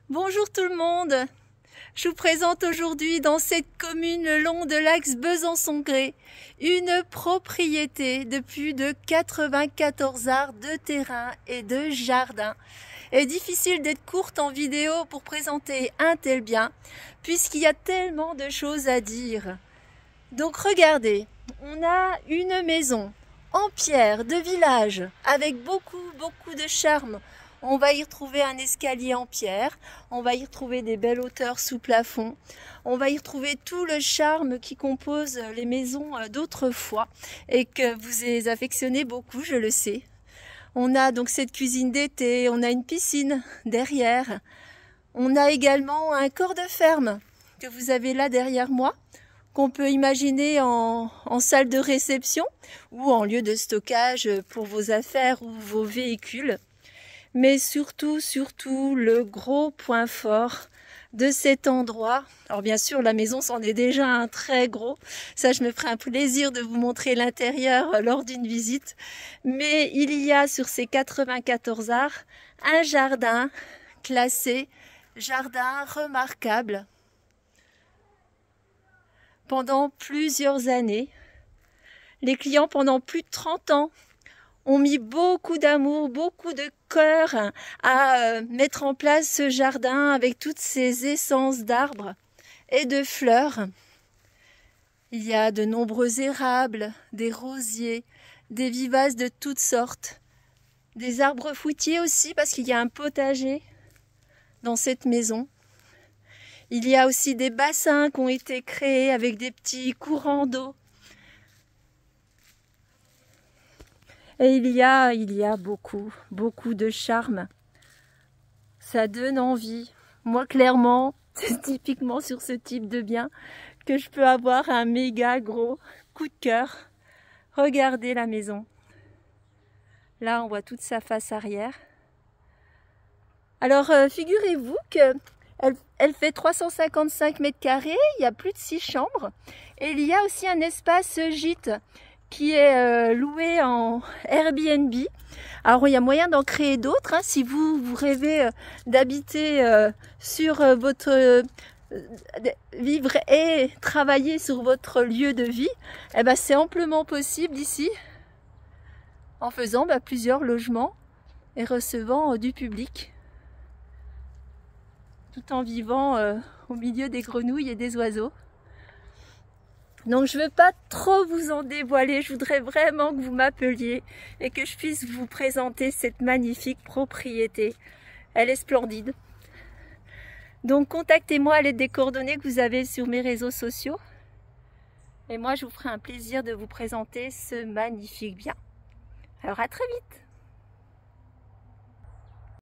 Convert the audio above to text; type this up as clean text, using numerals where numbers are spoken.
Bonjour tout le monde. Je vous présente aujourd'hui dans cette commune le long de l'axe Besançon-Grès une propriété de plus de 94 arts de terrain et de jardin. Il est difficile d'être courte en vidéo pour présenter un tel bien puisqu'il y a tellement de choses à dire. Donc regardez, on a une maison en pierre de village avec beaucoup de charme. On va y retrouver un escalier en pierre, on va y retrouver des belles hauteurs sous plafond, on va y retrouver tout le charme qui compose les maisons d'autrefois et que vous affectionnez beaucoup, je le sais. On a donc cette cuisine d'été, on a une piscine derrière, on a également un corps de ferme que vous avez là derrière moi, qu'on peut imaginer en salle de réception ou en lieu de stockage pour vos affaires ou vos véhicules. Mais surtout, le gros point fort de cet endroit, alors bien sûr la maison c'en est déjà un très gros, ça je me ferai un plaisir de vous montrer l'intérieur lors d'une visite, mais il y a sur ces 94 arts un jardin classé, jardin remarquable. Pendant plusieurs années, les clients pendant plus de 30 ans ont mis beaucoup d'amour, beaucoup de cœur à mettre en place ce jardin avec toutes ces essences d'arbres et de fleurs. Il y a de nombreux érables, des rosiers, des vivaces de toutes sortes, des arbres fruitiers aussi parce qu'il y a un potager dans cette maison. Il y a aussi des bassins qui ont été créés avec des petits courants d'eau. Et il y a beaucoup de charme. Ça donne envie. Moi, clairement, c'est typiquement sur ce type de bien que je peux avoir un méga gros coup de cœur. Regardez la maison. Là, on voit toute sa face arrière. Alors, figurez-vous qu'elle fait 355 mètres carrés, il y a plus de 6 chambres. Et il y a aussi un espace gîte qui est loué en Airbnb. Alors il y a moyen d'en créer d'autres hein, si vous rêvez d'habiter sur votre vivre et travailler sur votre lieu de vie. Eh ben c'est amplement possible ici en faisant plusieurs logements et recevant du public tout en vivant au milieu des grenouilles et des oiseaux. Donc je ne veux pas trop vous en dévoiler, je voudrais vraiment que vous m'appeliez et que je puisse vous présenter cette magnifique propriété. Elle est splendide. Donc contactez-moi à l'aide des coordonnées que vous avez sur mes réseaux sociaux. Et moi je vous ferai un plaisir de vous présenter ce magnifique bien. Alors à très vite!